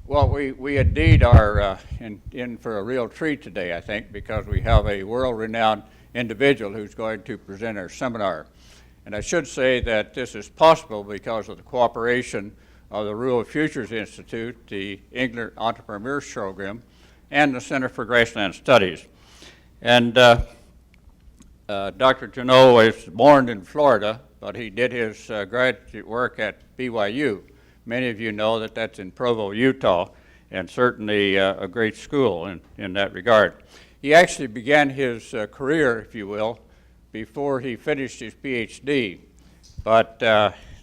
Well, we indeed are in for a real treat today, I think, because we have a world-renowned individual who's going to present our seminar. And I should say that this is possible because of the cooperation of the Rural Futures Institute, the England Entrepreneurs Program, and the Center for Grassland Studies. And Dr. Genho was born in Florida, but he did his graduate work at BYU. Many of you know that that's in Provo, Utah, and certainly a great school in that regard. He actually began his career, if you will, before he finished his PhD. But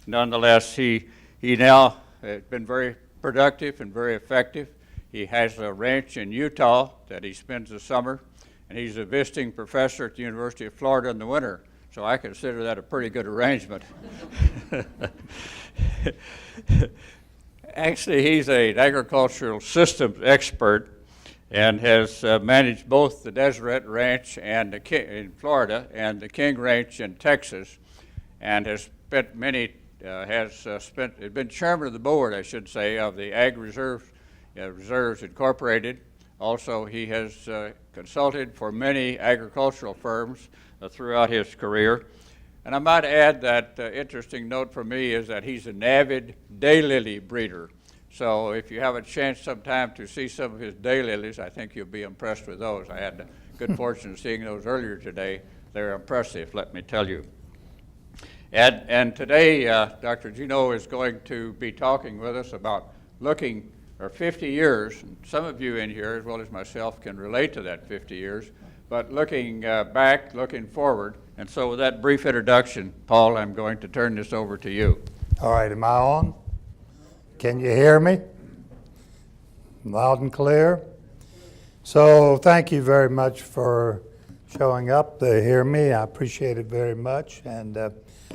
nonetheless, he now has been very productive and very effective. He has a ranch in Utah that he spends the summer, and he's a visiting professor at the University of Florida in the winter. So I consider that a pretty good arrangement. Actually, he's an agricultural systems expert and has managed both the Deseret Ranch and in Florida and the King Ranch in Texas, and has spent been chairman of the board, I should say, of the Ag Reserves Incorporated. Also, he has consulted for many agricultural firms throughout his career. And I might add that interesting note for me is that he's an avid daylily breeder. So if you have a chance sometime to see some of his daylilies, I think you'll be impressed with those. I had the good fortune of seeing those earlier today. They're impressive, let me tell you. And today, Dr. Genho is going to be talking with us about looking for 50 years. Some of you in here, as well as myself, can relate to that 50 years. But looking back, looking forward. And so with that brief introduction, Paul, I'm going to turn this over to you. All right, am I on? Can you hear me? Loud and clear? So thank you very much for showing up to hear me. I appreciate it very much, and I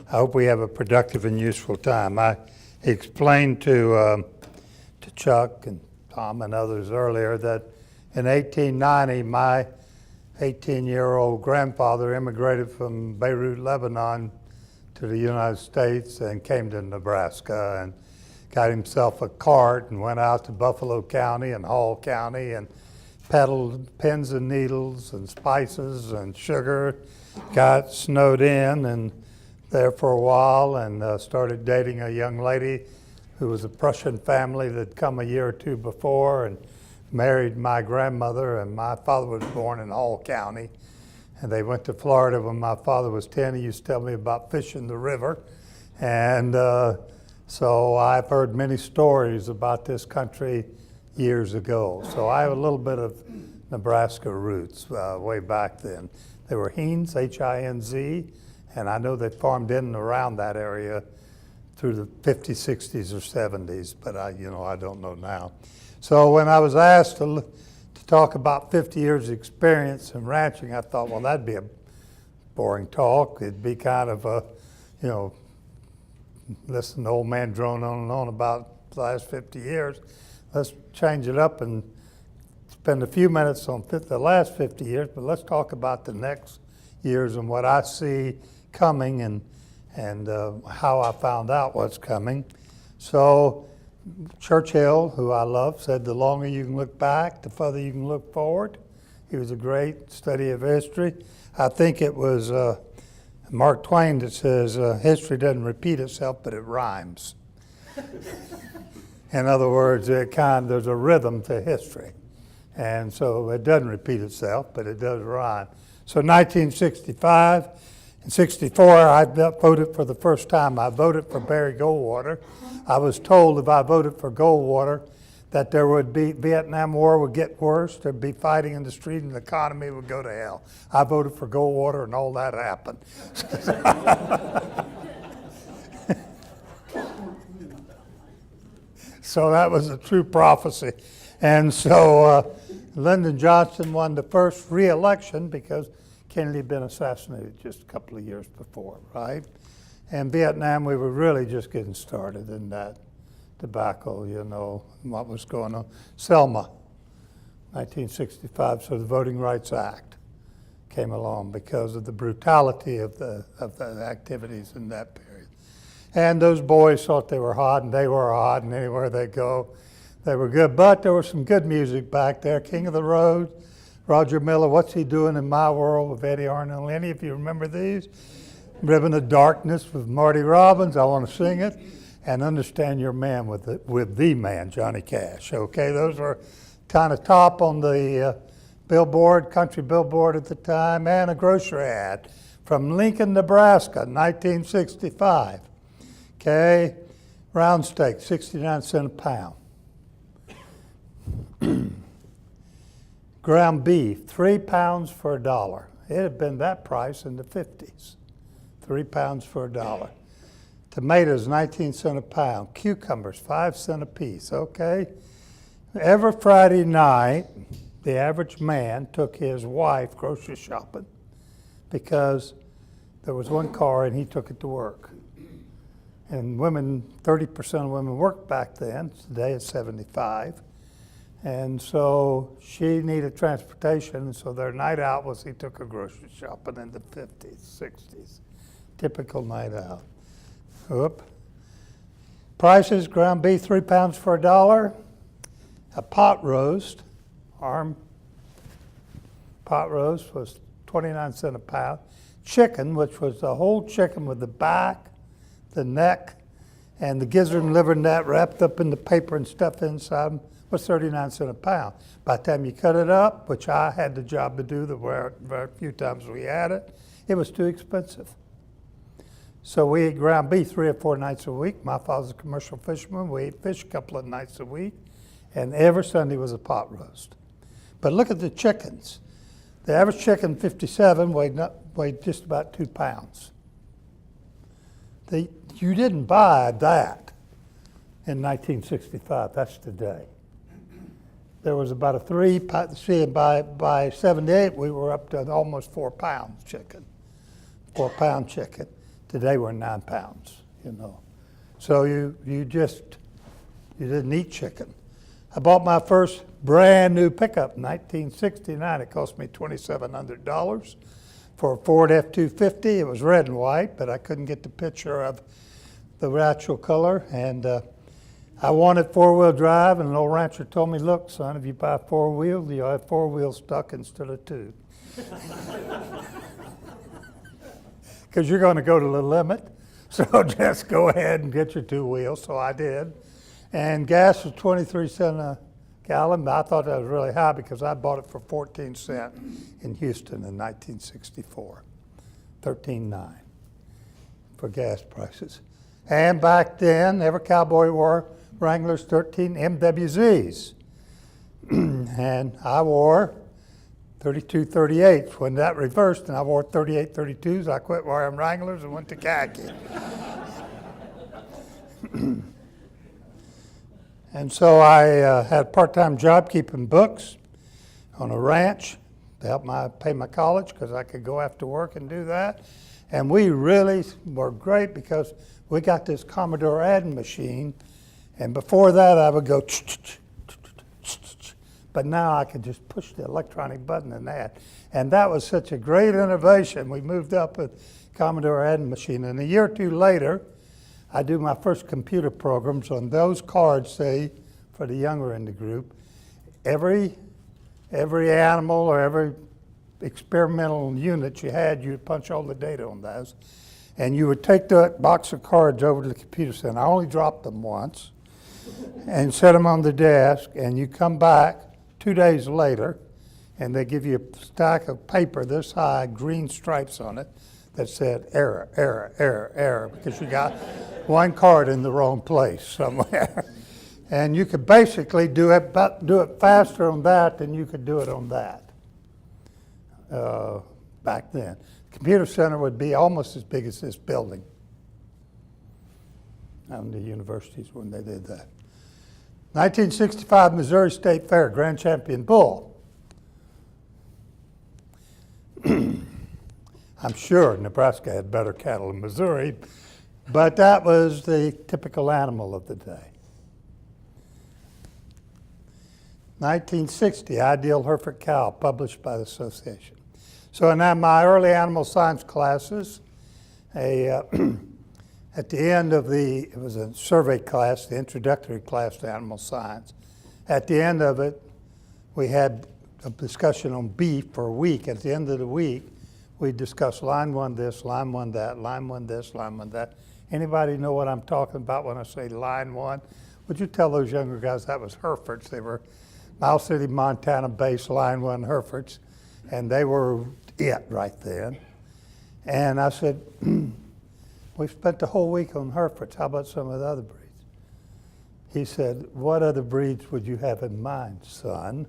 hope we have a productive and useful time. I explained to Chuck and Tom and others earlier that in 1890, my 18-year-old grandfather immigrated from Beirut, Lebanon to the United States and came to Nebraska and got himself a cart and went out to Buffalo County and Hall County and peddled pins and needles and spices and sugar, got snowed in and there for a while, and started dating a young lady who was a Prussian family that had come a year or two before, and married my grandmother, and my father was born in Hall County. And they went to Florida when my father was 10. He used to tell me about fishing the river. And so I've heard many stories about this country years ago. So I have a little bit of Nebraska roots way back then. They were Hinz, H-I-N-Z, and I know they farmed in and around that area through the 50s, 60s, or 70s, but I don't know now. So when I was asked to talk about 50 years experience in ranching, I thought, well, that'd be a boring talk. It'd be kind of a, listen to old man drone on and on about the last 50 years. Let's change it up and spend a few minutes on the last 50 years, but let's talk about the next years and what I see coming and how I found out what's coming. So Churchill, who I love, said the longer you can look back, the further you can look forward. He was a great study of history. I think it was Mark Twain that says history doesn't repeat itself, but it rhymes. In other words, there's a rhythm to history. And so it doesn't repeat itself, but it does rhyme. So 1965 and 64, I voted for the first time. I voted for Barry Goldwater. I was told if I voted for Goldwater that there would be, Vietnam War would get worse, there'd be fighting in the street, and the economy would go to hell. I voted for Goldwater, and all that happened. So that was a true prophecy. And so Lyndon Johnson won the first re-election because Kennedy had been assassinated just a couple of years before, right? And Vietnam, we were really just getting started in that debacle, what was going on. Selma, 1965, so the Voting Rights Act came along because of the brutality of the activities in that period. And those boys thought they were hot, and they were hot, and anywhere they go, They were good, but there was some good music back there. King of the Road, Roger Miller, What's He Doing in My World with Eddie Arnold. Any of you remember these? Ribbon of Darkness with Marty Robbins, I Want to Sing It, and Understand Your Man with the man, Johnny Cash. Okay, those were kind of top on the billboard, country billboard at the time, and a grocery ad from Lincoln, Nebraska, 1965. Okay, round steak, 69 cents a pound. Ground beef, 3 pounds for $1. It had been that price in the 50s, 3 pounds for $1. Tomatoes, 19 cents a pound. Cucumbers, 5 cents a piece, okay? Every Friday night, the average man took his wife grocery shopping because there was one car and he took it to work. And women, 30% of women worked back then. Today it's 75. And so she needed transportation, and so their night out was he took her grocery shopping in the 50s, 60s. Typical night out. Oop. Prices, ground beef, 3 pounds for $1. A pot roast, pot roast was 29 cents a pound. Chicken, which was the whole chicken with the back, the neck, and the gizzard and liver and that wrapped up in the paper and stuff inside, was 39 cents a pound. By the time you cut it up, which I had the job to do, there were very few times we had it, it was too expensive. So we ate ground beef 3 or 4 nights a week. My father's a commercial fisherman. We ate fish a couple of nights a week, and every Sunday was a pot roast. But look at the chickens. The average chicken, 57, weighed just about 2 pounds. You didn't buy that in 1965. That's today. There was about a 3, by 78, we were up to almost 4 pounds chicken, 4 pound chicken. Today we're 9 pounds, you know. So you didn't eat chicken. I bought my first brand new pickup in 1969. It cost me $2,700 for a Ford F-250. It was red and white, but I couldn't get the picture of the actual color. And I wanted 4-wheel drive, and an old rancher told me, look, son, if you buy 4-wheel, you'll have 4 wheels stuck instead of 2. Because you're going to go to the limit, so just go ahead and get your 2 wheels. So I did. And gas was 23 cents a gallon, but I thought that was really high because I bought it for 14 cents in Houston in 1964. 13.9 for gas prices. And back then, every cowboy wore Wranglers 13 MWZs. And I wore 32 38s. When that reversed and I wore 38 32s, I quit wearing Wranglers and went to khaki. And so I had a part-time job keeping books on a ranch to help pay my college because I could go after work and do that. And we really were great because we got this Commodore adding machine. And before that, I would go, but now I could just push the electronic button and add. And that was such a great innovation. We moved up with Commodore adding machine. And a year or two later, I do my first computer programs on those cards, say, for the younger in the group. Every animal or every experimental unit you had, you would punch all the data on those. And you would take that box of cards over to the computer center. I only dropped them once and set them on the desk, and you come back 2 days later, and they give you a stack of paper this high, green stripes on it, that said error, error, error, error, because you got one card in the wrong place somewhere. And you could basically do it faster on that than you could do it on that back then. Computer center would be almost as big as this building on the universities when they did that. 1965 Missouri State Fair, Grand Champion Bull. I'm sure Nebraska had better cattle than Missouri, but that was the typical animal of the day. 1960, Ideal Hereford Cow, published by the association. So in my early animal science classes, at the end of it was a survey class, the introductory class to animal science, At the end of it, we had a discussion on beef for a week. At the end of the week, we discussed line one this, line one that, line one this, line one that. Anybody know what I'm talking about when I say line one? Would you tell those younger guys that was Herefords? They were Miles City, Montana-based line one Herefords, and they were it right then. And I said, we spent the whole week on Herefords. How about some of the other breeds? He said, what other breeds would you have in mind, son?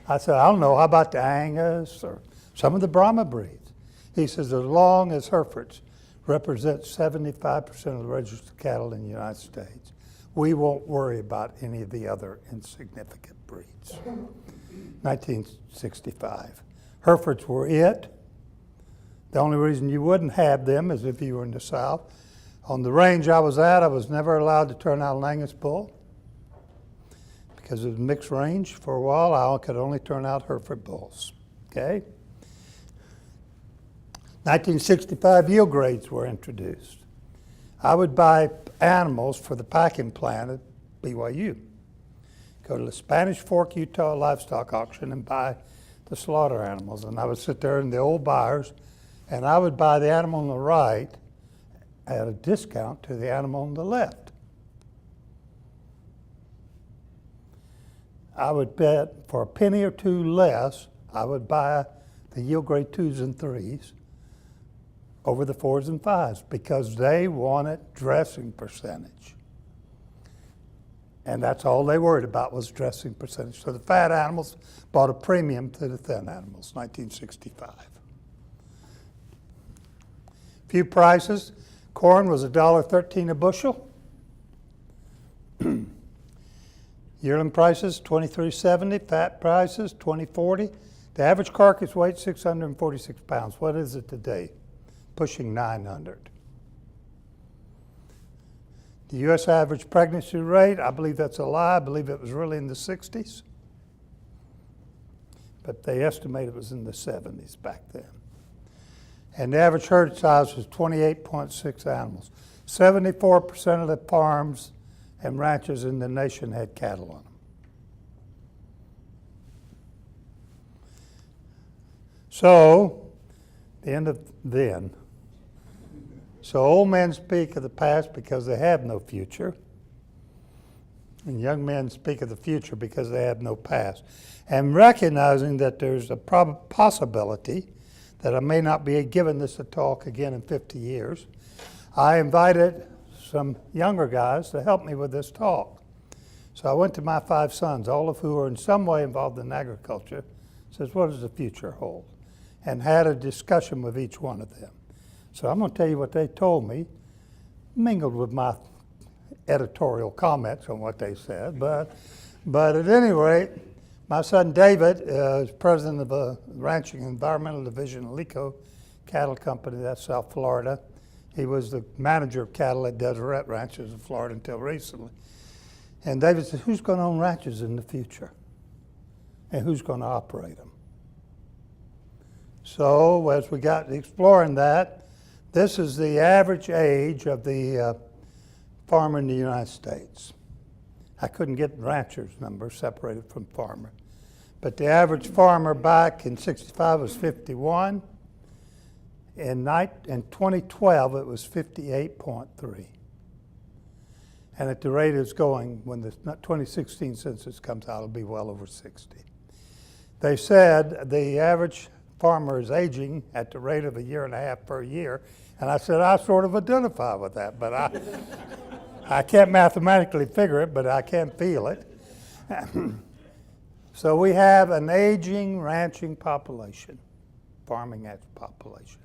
I said, I don't know. How about the Angus or some of the Brahma breeds? He says, as long as Herefords represent 75% of the registered cattle in the United States, we won't worry about any of the other insignificant breeds. 1965. Herefords were it. The only reason you wouldn't have them is if you were in the South. On the range I was at, I was never allowed to turn out an Angus bull because it was mixed range. For a while, I could only turn out Hereford bulls. Okay? 1965 yield grades were introduced. I would buy animals for the packing plant at BYU. Go to the Spanish Fork, Utah livestock auction and buy the slaughter animals. And I would sit there in the old buyers, and I would buy the animal on the right at a discount to the animal on the left. I would bet for a penny or two less, I would buy the yield grade 2s and 3s over the 4s and 5s because they wanted dressing percentage. And that's all they worried about was dressing percentage. So the fat animals bought a premium to the thin animals, 1965. Few prices. Corn was $1.13 a bushel. Yearling prices, $23.70. Fat prices, $20.40. The average carcass weight, 646 pounds. What is it today? Pushing 900. The U.S. average pregnancy rate, I believe that's a lie. I believe it was really in the 60s. But they estimate it was in the 70s back then. And the average herd size was 28.6 animals. 74% of the farms and ranches in the nation had cattle on them. So, the end of then. So old men speak of the past because they have no future. And young men speak of the future because they have no past. And recognizing that there's a possibility that I may not be given this a talk again in 50 years, I invited some younger guys to help me with this talk. So I went to my 5 sons, all of who are in some way involved in agriculture, says, what does the future hold? And had a discussion with each one of them. So I'm going to tell you what they told me, mingled with my editorial comments on what they said. But at any rate, my son David is president of a ranching environmental division of Lico Cattle Company, that's South Florida. He was the manager of cattle at Deseret Ranches in Florida until recently. And David said, who's going to own ranches in the future? And who's going to operate them? So as we got exploring that, this is the average age of the farmer in the United States. I couldn't get ranchers' numbers separated from farmer. But the average farmer back in 65 was 51. In 2012, it was 58.3. And at the rate it's going, when the 2016 census comes out, it'll be well over 60. They said the average farmer is aging at the rate of 1.5 years per year. And I said, I sort of identify with that, but I can't mathematically figure it, but I can feel it. So we have an aging ranching population, farming population.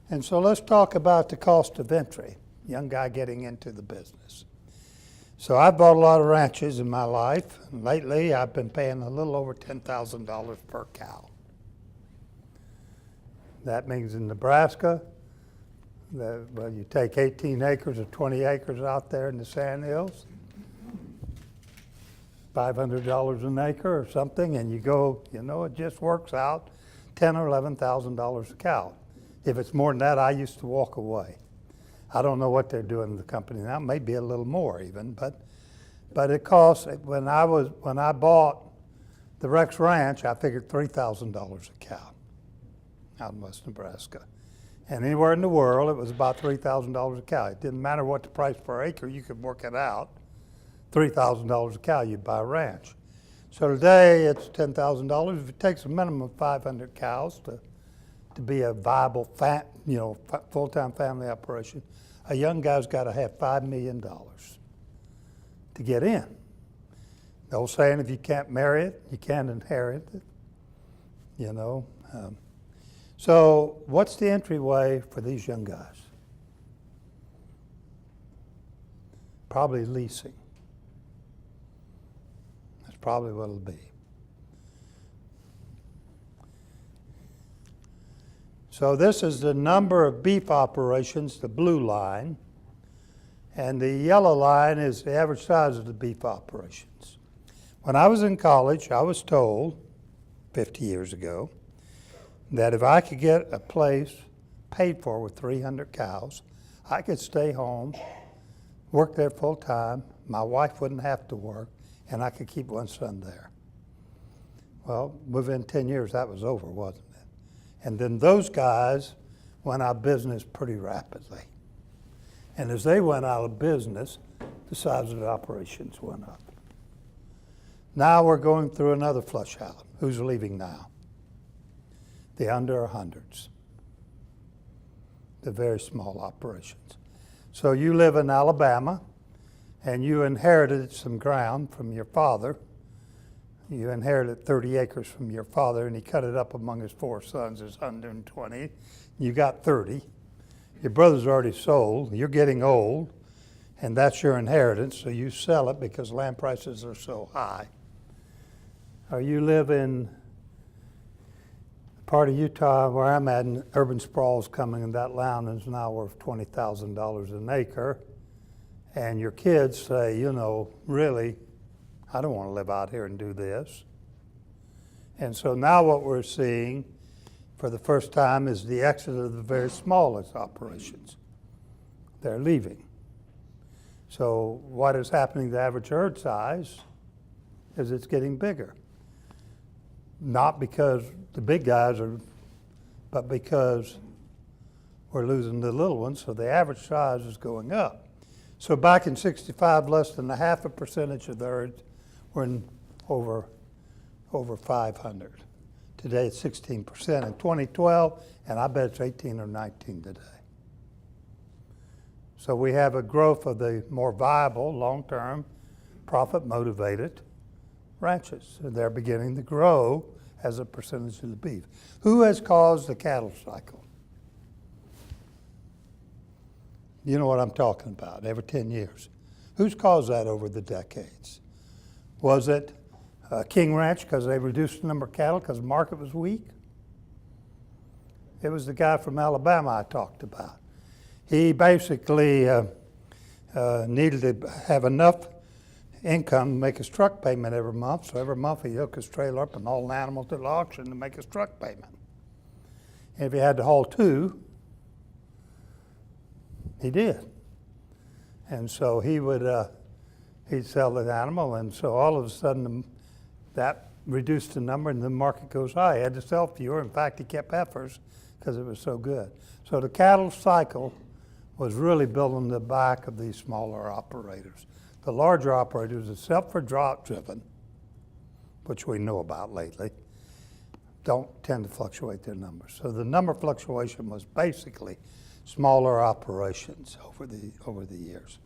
And so let's talk about the cost of entry, young guy getting into the business. So I've bought a lot of ranches in my life, and lately I've been paying a little over $10,000 per cow. That means in Nebraska, well, you take 18 acres or 20 acres out there in the sand hills, $500 an acre or something, and you go, it just works out $10,000 or $11,000 a cow. If it's more than that, I used to walk away. I don't know what they're doing in the company now, maybe a little more even, but it costs, when I bought the Rex Ranch, I figured $3,000 a cow out in West Nebraska. And anywhere in the world, it was about $3,000 a cow. It didn't matter what the price per acre, you could work it out. $3,000 a cow, you'd buy a ranch. So today, it's $10,000. If it takes a minimum of 500 cows to be a viable, full-time family operation, a young guy's got to have $5 million to get in. The old saying, if you can't marry it, you can't inherit it, So what's the entryway for these young guys? Probably leasing. That's probably what it'll be. So this is the number of beef operations, the blue line, and the yellow line is the average size of the beef operations. When I was in college, I was told 50 years ago that if I could get a place paid for with 300 cows, I could stay home, work there full time, my wife wouldn't have to work, and I could keep one son there. Well, within 10 years, that was over, wasn't it? And then those guys went out of business pretty rapidly. And as they went out of business, the size of the operations went up. Now we're going through another flush out. Who's leaving now? The under 100s, the very small operations. So you live in Alabama, and you inherited some ground from your father. You inherited 30 acres from your father, and he cut it up among his 4 sons as 120. You got 30. Your brother's already sold. You're getting old, and that's your inheritance, so you sell it because land prices are so high. Or you live in part of Utah where I'm at, and urban sprawl is coming, and that land is now worth $20,000 an acre. And your kids say, really, I don't want to live out here and do this. And so now what we're seeing for the first time is the exit of the very smallest operations. They're leaving. So what is happening to the average herd size is it's getting bigger. Not because the big guys are, but because we're losing the little ones, so the average size is going up. So back in '65, less than 0.5% of the herds were in over 500. Today it's 16% in 2012, and I bet it's 18 or 19 today. So we have a growth of the more viable, long-term, profit-motivated ranches. And they're beginning to grow as a percentage of the beef. Who has caused the cattle cycle? You know what I'm talking about, every 10 years. Who's caused that over the decades? Was it King Ranch because they reduced the number of cattle because the market was weak? It was the guy from Alabama I talked about. He basically needed to have enough income to make his truck payment every month, so every month he hooked his trailer up and hauled an animal to the auction to make his truck payment. And if he had to haul 2, he did. And so he'd sell the animal, and so all of a sudden that reduced the number and the market goes high. He had to sell fewer. In fact, he kept heifers because it was so good. So the cattle cycle was really built on the back of these smaller operators. The larger operators, except for drought-driven, which we know about lately, don't tend to fluctuate their numbers. So the number fluctuation was basically smaller operations over the years.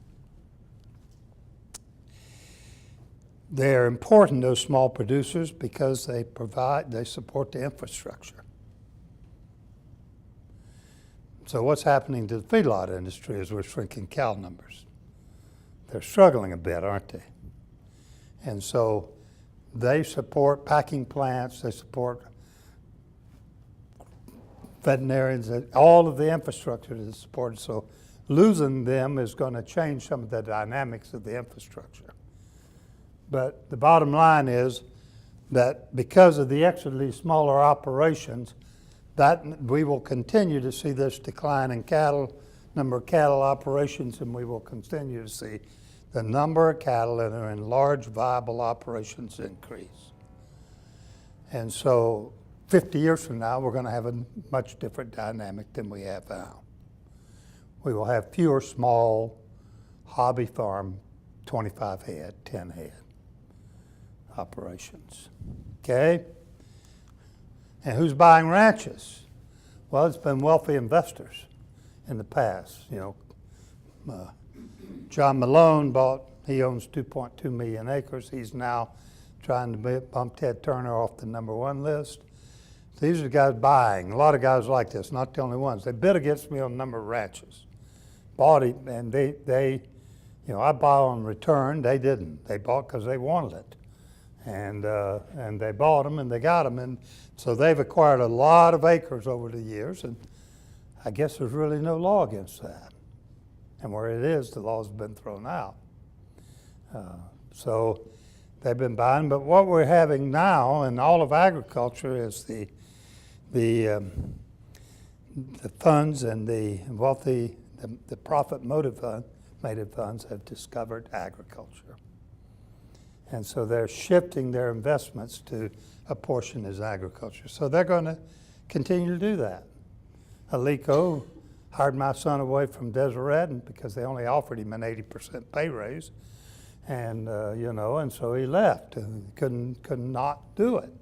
They're important, those small producers, because they support the infrastructure. So what's happening to the feedlot industry is we're shrinking cow numbers. They're struggling a bit, aren't they? And so they support packing plants, they support veterinarians, all of the infrastructure is supported. So losing them is going to change some of the dynamics of the infrastructure. But the bottom line is that because of the exit of these smaller operations, that we will continue to see this decline in cattle number of cattle operations, and we will continue to see the number of cattle that are in large, viable operations increase. And so 50 years from now, we're going to have a much different dynamic than we have now. We will have fewer small hobby farm, 25 head, 10 head operations. Okay? And who's buying ranches? Well, it's been wealthy investors in the past. You know, John Malone he owns 2.2 million acres. He's now trying to bump Ted Turner off the #1 list. These are the guys buying. A lot of guys like this, not the only ones. They bid against me on a number of ranches. Bought it, and they you know, I bought on return. They didn't. They bought because they wanted it. And they bought them, and they got them. And so they've acquired a lot of acres over the years, and I guess there's really no law against that. And where it is, the law's been thrown out. So they've been buying. But what we're having now in all of agriculture is the funds and the wealthy, the profit-motive funds have discovered agriculture. And so they're shifting their investments to a portion as agriculture. So they're going to continue to do that. Alico hired my son away from Deseret because they only offered him an 80% pay raise. And, you know, and so he left and could not do it.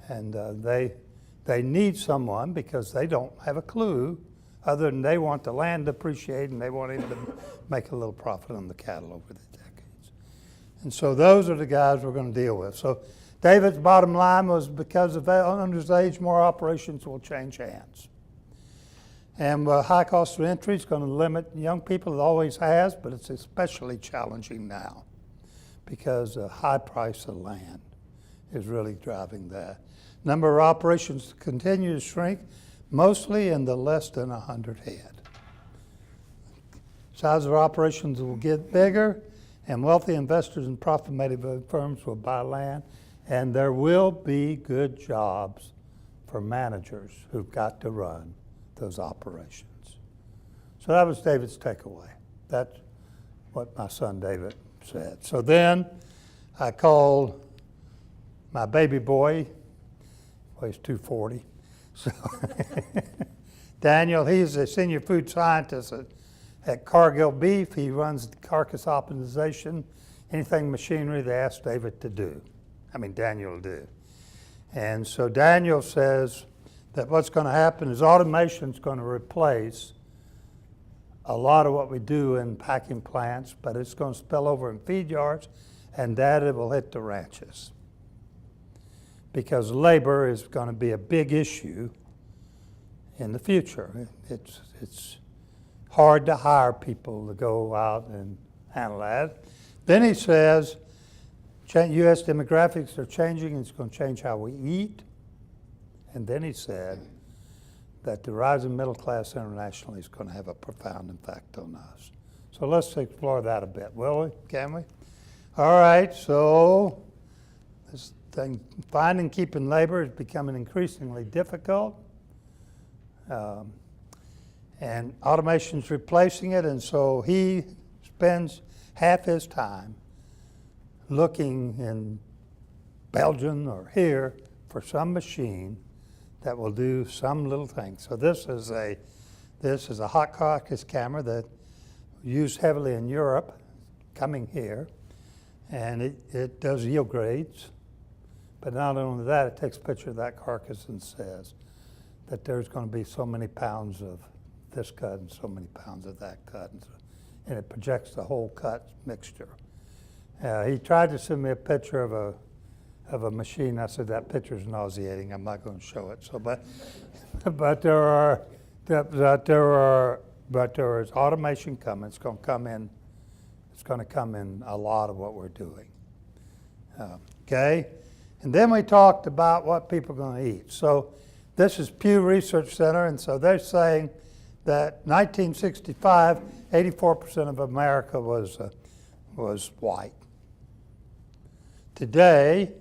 And they need someone because they don't have a clue other than they want the land to appreciate and they want him to make a little profit on the cattle over the decades. And so those are the guys we're going to deal with. So David's bottom line was because of under his age, more operations will change hands. And high cost of entry is going to limit young people. It always has, but it's especially challenging now because the high price of land is really driving that. Number of operations continue to shrink, mostly in the less than 100 head. Size of operations will get bigger, and wealthy investors and profit-motive firms will buy land, and there will be good jobs for managers who've got to run those operations. So that was David's takeaway. That's what my son David said. So then I called my baby boy, weighs 240. So Daniel, he's a senior food scientist at Cargill Beef. He runs carcass optimization, anything machinery they ask David to do. Daniel will do. And so Daniel says that what's going to happen is automation is going to replace a lot of what we do in packing plants, but it's going to spill over in feed yards, and that it will hit the ranches. Because labor is going to be a big issue in the future. It's hard to hire people to go out and handle that. Then he says, U.S. demographics are changing, and it's going to change how we eat. And then he said that the rising middle class internationally is going to have a profound impact on us. So let's explore that a bit, will we? Can we? All right, so this thing, finding and keeping labor is becoming increasingly difficult. And automation's replacing it, and so he spends half his time looking in Belgium or here for some machine that will do some little thing. So this is a hot carcass camera that used heavily in Europe, coming here, and it does yield grades. But not only that, it takes a picture of that carcass and says that there's going to be so many pounds of this cut and so many pounds of that cut, and it projects the whole cut mixture. He tried to send me a picture of a machine. I said that picture's nauseating. I'm not going to show it. So, but there is automation coming. It's going to come in. It's going to come in a lot of what we're doing. Okay, and then we talked about what people are going to eat. So this is Pew Research Center, and so they're saying that 1965, 84% of America was white. Today,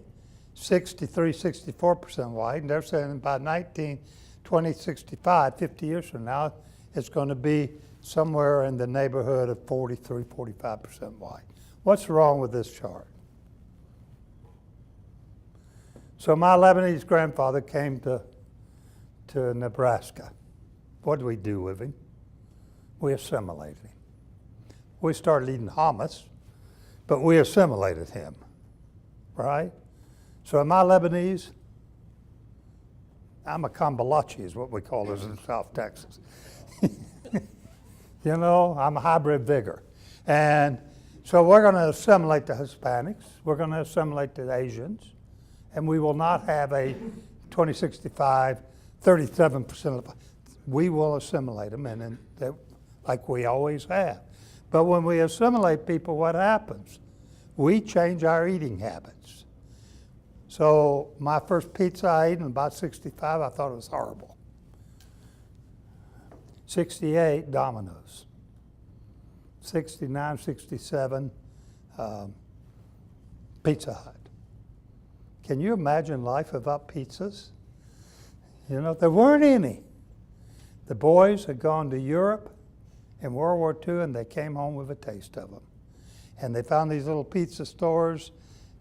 64% white, and they're saying by 2065, 50 years from now, it's going to be somewhere in the neighborhood of 43, 45% white. What's wrong with this chart? So my Lebanese grandfather came to Nebraska. What did we do with him? We assimilated him. We started eating hummus, but we assimilated him, right? So am I Lebanese? I'm a Kambalachi is what we call this in South Texas. You know, I'm a hybrid vigor. And so we're going to assimilate the Hispanics. We're going to assimilate the Asians. And we will not have a 2065, 37% of we will assimilate them, and like we always have. But when we assimilate people, what happens? We change our eating habits. So my first pizza I ate in about 65, I thought it was horrible. 68, Domino's. 69, 67, Pizza Hut. Can you imagine life without pizzas? You know, there weren't any. The boys had gone to Europe in World War II, and they came home with a taste of them. And they found these little pizza stores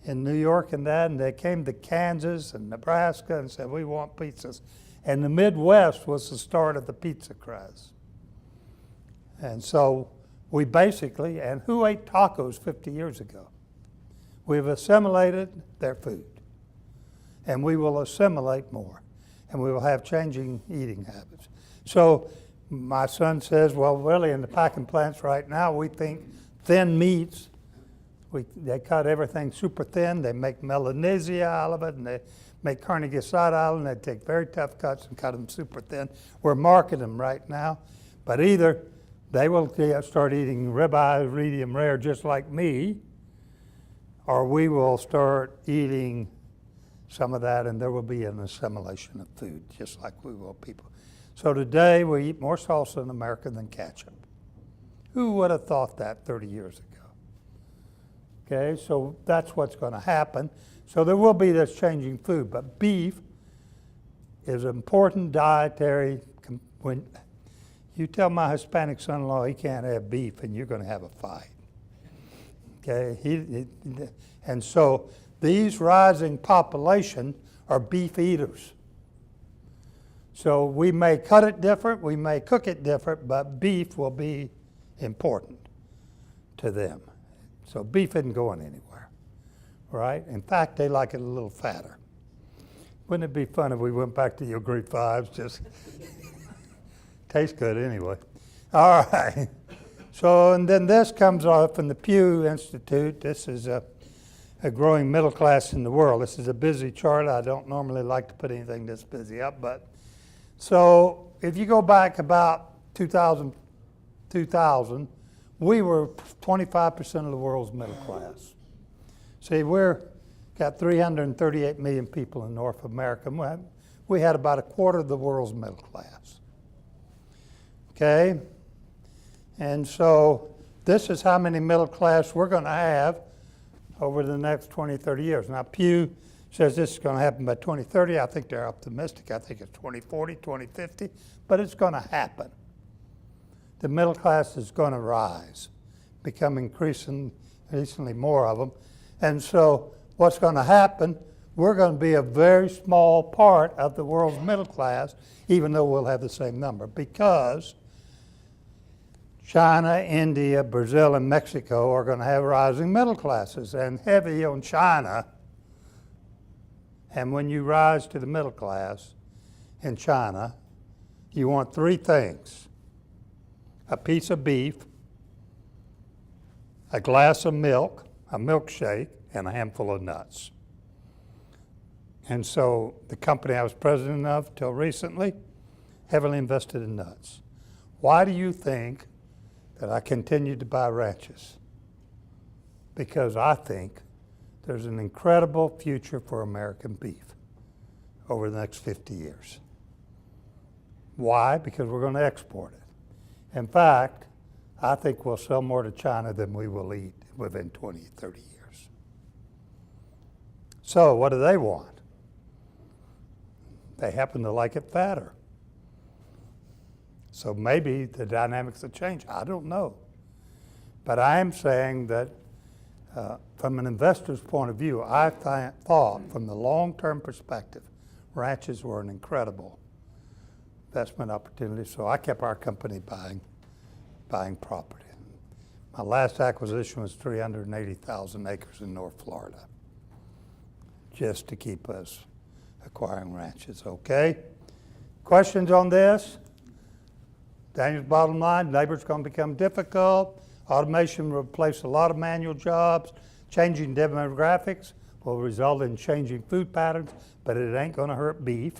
in New York and that, and they came to Kansas and Nebraska and said, we want pizzas. And the Midwest was the start of the pizza craze. And so we basically, and who ate tacos 50 years ago? We've assimilated their food. And we will assimilate more. And we will have changing eating habits. So my son says, well, really in the packing plants right now, we think thin meats, they cut everything super thin. They make Melanesia out of it, and they make carne asada out of it, and they take very tough cuts and cut them super thin. We're marketing them right now. But either they will start eating ribeye medium rare just like me, or we will start eating some of that, and there will be an assimilation of food, just like we will people. So today, we eat more salsa in America than ketchup. Who would have thought that 30 years ago? Okay, so that's what's going to happen. So there will be this changing food, but beef is an important dietary. When you tell my Hispanic son-in-law he can't have beef, and you're going to have a fight. Okay, and so these rising population are beef eaters. So we may cut it different, we may cook it different, but beef will be important to them. So beef isn't going anywhere, right? In fact, they like it a little fatter. Wouldn't it be fun if we went back to your grade fives? Just tastes good anyway. All right. So, and then this comes off from the Pew Institute. This is a growing middle class in the world. This is a busy chart. I don't normally like to put anything this busy up, but so if you go back about 2000, we were 25% of the world's middle class. See, we're got 338 million people in North America. We had about a quarter of the world's middle class. Okay? And so this is how many middle class we're going to have over the next 20, 30 years. Now, Pew says this is going to happen by 2030. I think they're optimistic. I think it's 2040, 2050, but it's going to happen. The middle class is going to rise, become increasingly more of them. And so what's going to happen, we're going to be a very small part of the world's middle class, even though we'll have the same number, because China, India, Brazil, and Mexico are going to have rising middle classes, and heavy on China. And when you rise to the middle class in China, you want three things: a piece of beef, a glass of milk, a milkshake, and a handful of nuts. And so the company I was president of till recently heavily invested in nuts. Why do you think that I continued to buy ranches? Because I think there's an incredible future for American beef over the next 50 years. Why? Because we're going to export it. In fact, I think we'll sell more to China than we will eat within 20, 30 years. So what do they want? They happen to like it fatter. So maybe the dynamics will change. I don't know. But I am saying that from an investor's point of view, I thought from the long-term perspective, ranches were an incredible investment opportunity. So I kept our company buying property. My last acquisition was 380,000 acres in North Florida, just to keep us acquiring ranches, okay? Questions on this? Daniel's bottom line, labor's going to become difficult. Automation will replace a lot of manual jobs. Changing demographics will result in changing food patterns, but it ain't going to hurt beef.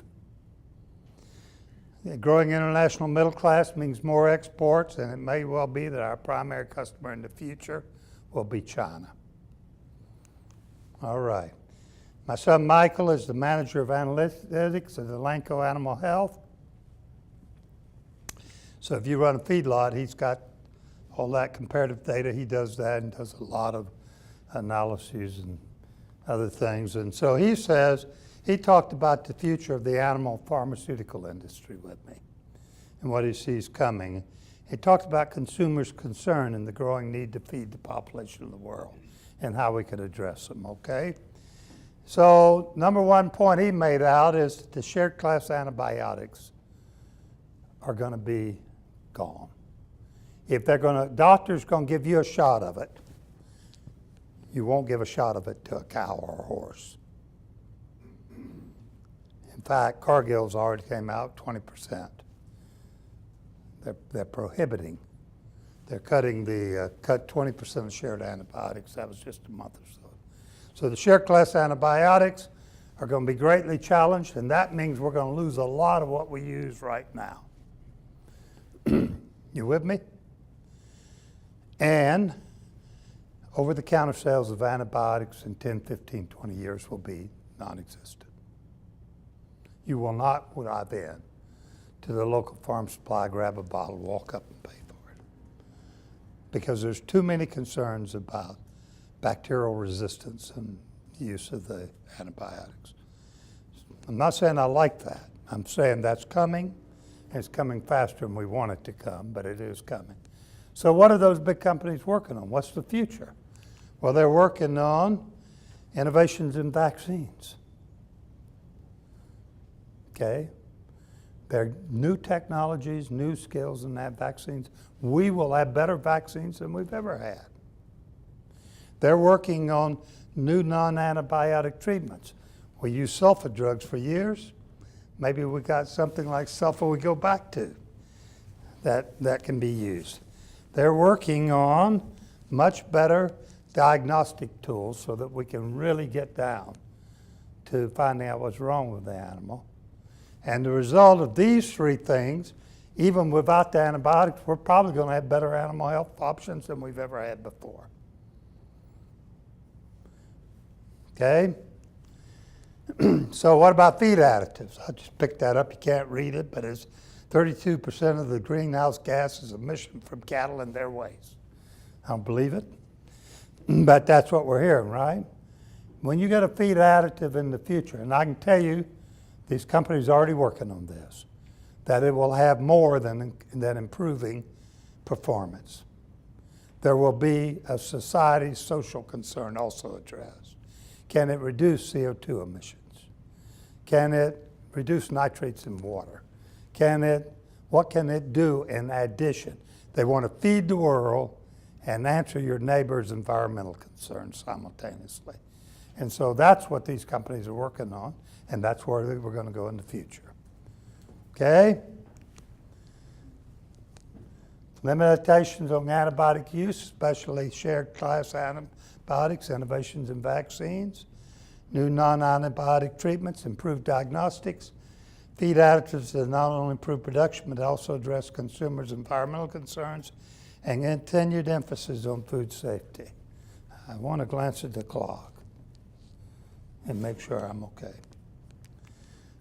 The growing international middle class means more exports, and it may well be that our primary customer in the future will be China. All right. My son Michael is the manager of analytics at Elanco Animal Health. So if you run a feedlot, he's got all that comparative data. He does that and does a lot of analyses and other things. And so he says, he talked about the future of the animal pharmaceutical industry with me and what he sees coming. He talked about consumers' concern and the growing need to feed the population of the world and how we could address them, okay? So number one point he made out is that the shared class antibiotics are going to be gone. If they're going to, doctor's going to give you a shot of it, you won't give a shot of it to a cow or a horse. In fact, Cargill's already came out 20%. They're prohibiting. They're cutting cut 20% of shared antibiotics. That was just a month or so. So the shared class antibiotics are going to be greatly challenged, and that means we're going to lose a lot of what we use right now. You with me? And over-the-counter sales of antibiotics in 10, 15, 20 years will be non-existent. You will not drive in to the local farm supply, grab a bottle, walk up and pay for it. Because there's too many concerns about bacterial resistance and use of the antibiotics. I'm not saying I like that. I'm saying that's coming, and it's coming faster than we want it to come, but it is coming. So what are those big companies working on? What's the future? Well, they're working on innovations in vaccines. Okay? There are new technologies, new skills in that vaccines. We will have better vaccines than we've ever had. They're working on new non-antibiotic treatments. We use sulfa drugs for years. Maybe we got something like sulfa we go back to that can be used. They're working on much better diagnostic tools so that we can really get down to finding out what's wrong with the animal. And the result of these three things, even without the antibiotics, we're probably going to have better animal health options than we've ever had before. Okay? So what about feed additives? I just picked that up. You can't read it, but it's 32% of the greenhouse gases emission from cattle and their waste. I don't believe it, but that's what we're hearing, right? When you get a feed additive in the future, and I can tell you, these companies are already working on this, that it will have more than improving performance. There will be a society's social concern also addressed. Can it reduce CO2 emissions? Can it reduce nitrates in water? What can it do in addition? They want to feed the world and answer your neighbor's environmental concerns simultaneously. And so that's what these companies are working on, and that's where we're going to go in the future. Okay? Limitations on antibiotic use, especially shared class antibiotics, innovations in vaccines, new non-antibiotic treatments, improved diagnostics, feed additives that not only improve production but also address consumers' environmental concerns, and continued emphasis on food safety. I want to glance at the clock and make sure I'm okay.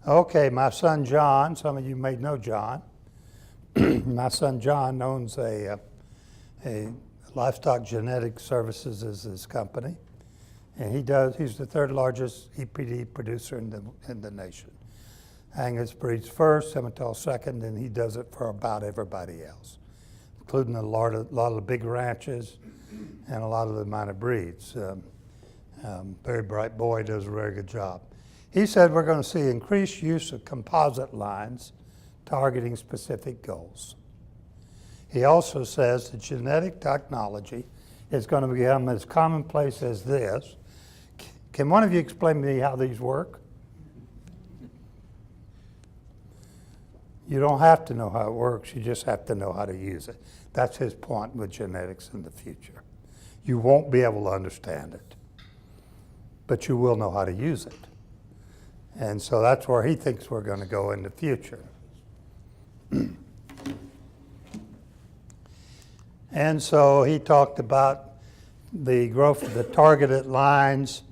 Okay, my son John, some of you may know John. My son John owns a livestock genetic services as his company, and he's the third largest EPD producer in the nation. Angus breeds first, Simmental second, and he does it for about everybody else, including a lot of the big ranches and a lot of the minor breeds. Very bright boy, does a very good job. He said we're going to see increased use of composite lines targeting specific goals. He also says that genetic technology is going to become as commonplace as this. Can one of you explain to me how these work? You don't have to know how it works, you just have to know how to use it. That's his point with genetics in the future. You won't be able to understand it, but you will know how to use it. And so that's where he thinks we're going to go in the future. And so he talked about the growth of the targeted lines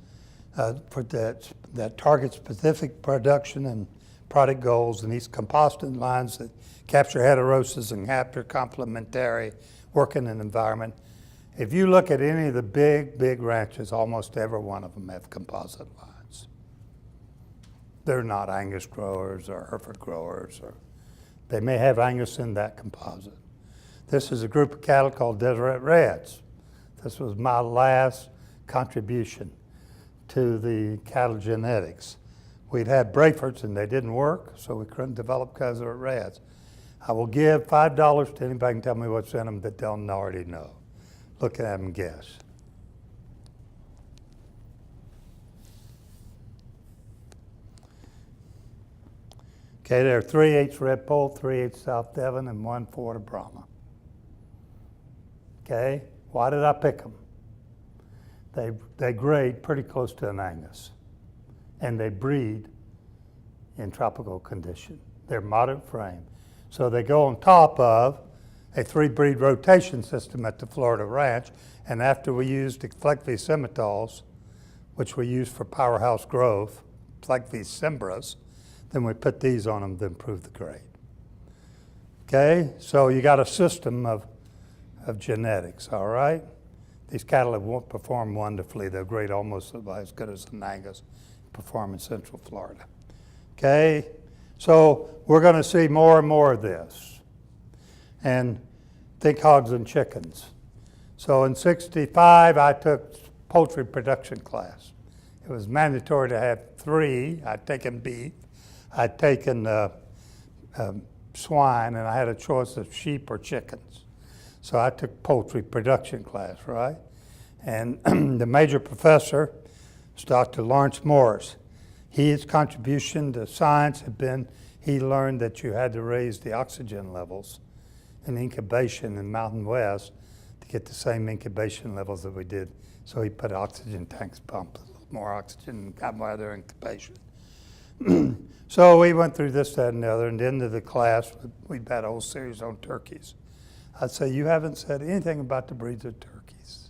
that target specific production and product goals, and these composite lines that capture heterosis and capture complementary work in an environment. If you look at any of the big ranches, almost every one of them have composite lines. They're not Angus growers or Hereford growers, or they may have Angus in that composite. This is a group of cattle called Deseret Reds. This was my last contribution to the cattle genetics. We'd had Brafords and they didn't work, so we couldn't develop Deseret Reds. I will give $5 to anybody who can tell me what's in them that don't already know. Look at them and guess. Okay, there are 3/8 Red Pole, 3/8 South Devon, and 1/4 of Brahma. Okay, why did I pick them? They grade pretty close to an Angus, and they breed in tropical condition. They're moderate frame. So they go on top of a 3-breed rotation system at the Florida Ranch, and after we used the Fleckvies Simmentals, which we use for powerhouse growth, Fleckvies Cimbras, then we put these on them to improve the grade. Okay, so you got a system of genetics, all right? These cattle have performed wonderfully. They're grade almost as good as an Angus perform in Central Florida. Okay, so we're going to see more and more of this. And think hogs and chickens. So in '65, I took poultry production class. It was mandatory to have 3. I'd taken beef, I'd taken swine, and I had a choice of sheep or chickens. So I took poultry production class, right? And the major professor was Dr. Lawrence Morris. His contribution to science had been, he learned that you had to raise the oxygen levels in incubation in Mountain West to get the same incubation levels that we did. So he put oxygen tanks, pumped a little more oxygen, and got more of their incubation. So we went through this, that, and the other, and at the end of the class, we'd had a whole series on turkeys. I'd say, you haven't said anything about the breeds of turkeys.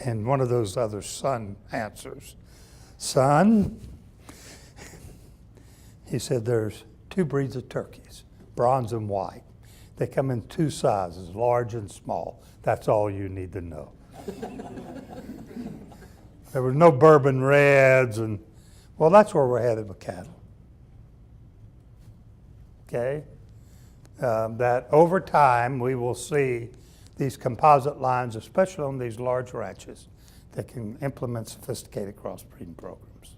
And one of those other son answers, son, he said, there's 2 breeds of turkeys, bronze and white. They come in 2 sizes, large and small. That's all you need to know. There were no bourbon reds, and well, that's where we're headed with cattle. Okay? That over time we will see these composite lines, especially on these large ranches, that can implement sophisticated crossbreeding programs.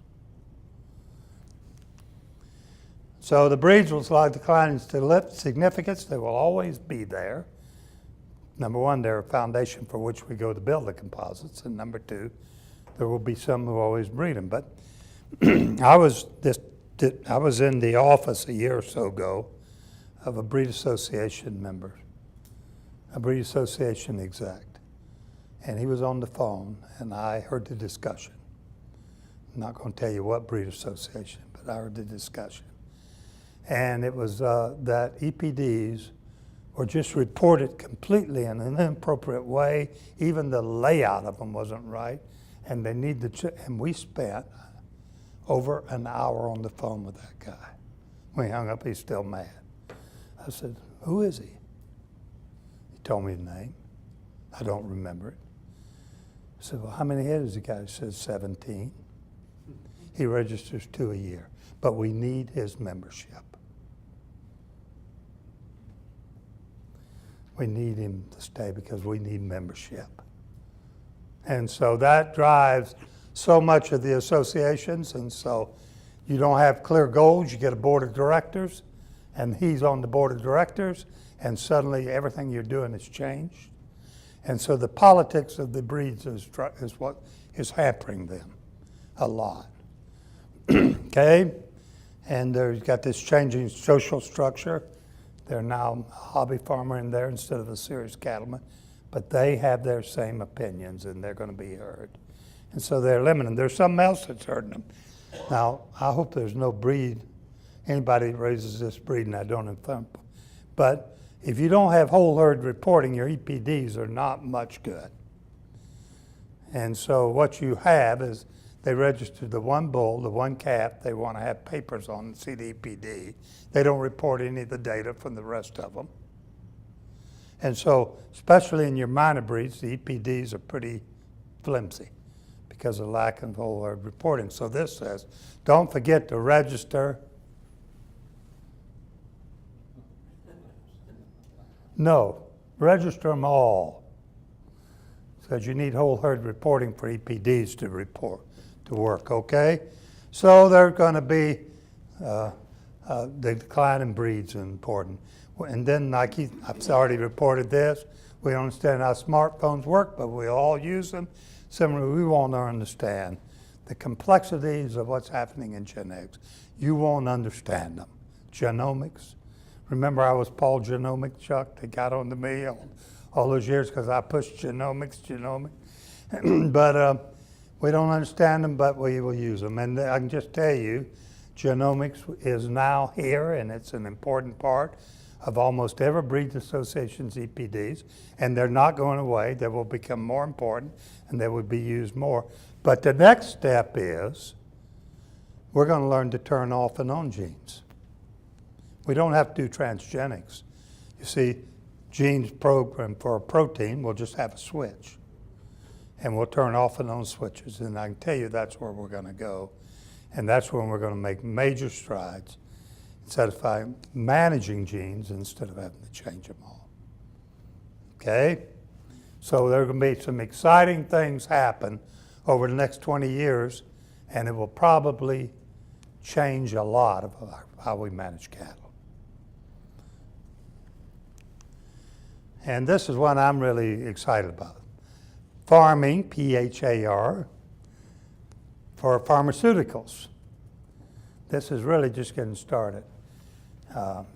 So the breeds will slide declining significance. They will always be there. Number one, they're a foundation for which we go to build the composites, and number 2, there will be some who always breed them. But I was in the office a year or so ago of a breed association member, a breed association exec, and he was on the phone, and I heard the discussion. I'm not going to tell you what breed association, but I heard the discussion. And it was that EPDs were just reported completely in an inappropriate way. Even the layout of them wasn't right, and they need and we spent over an hour on the phone with that guy. When he hung up, he's still mad. I said, who is he? He told me the name. I don't remember it. I said, well, how many heads has he got? He said, 17. He registers 2 a year. But we need his membership. We need him to stay because we need membership. And so that drives so much of the associations. And so you don't have clear goals. You get a board of directors, and he's on the board of directors, and suddenly everything you're doing has changed. And so the politics of the breeds is what is hampering them a lot. Okay? And you've got this changing social structure. They're now a hobby farmer in there instead of a serious cattleman. But they have their same opinions, and they're going to be heard. And so they're limited. There's something else that's hurting them. Now, I hope there's no breed, anybody that raises this breed, and I don't inform. But if you don't have whole herd reporting, your EPDs are not much good. And so what you have is they register the one bull, the one calf. They want to have papers on the CDPD. They don't report any of the data from the rest of them. And so, especially in your minor breeds, the EPDs are pretty flimsy because of lack of whole herd reporting. So this says, don't forget to register. No, register them all. Because you need whole herd reporting for EPDs to work, okay? So there's going to be the decline in breeds is important. And then, like I've already reported this, we don't understand how smartphones work, but we all use them. Similarly, we won't understand the complexities of what's happening in genetics. You won't understand them. Genomics. Remember I was PaulGenho, Chuck? They got on to me all those years because I pushed genomics. But we don't understand them, but we will use them. And I can just tell you, genomics is now here, and it's an important part of almost every breed association's EPDs, and they're not going away. They will become more important, and they will be used more. But the next step is we're going to learn to turn off and on genes. We don't have to do transgenics. You see, genes programmed for a protein will just have a switch, and we'll turn off and on switches, and I can tell you that's where we're going to go, and that's when we're going to make major strides instead of managing genes instead of having to change them all. Okay? So there are going to be some exciting things happen over the next 20 years, and it will probably change a lot of how we manage cattle. And this is what I'm really excited about. Farming, PHAR, for pharmaceuticals. This is really just getting started.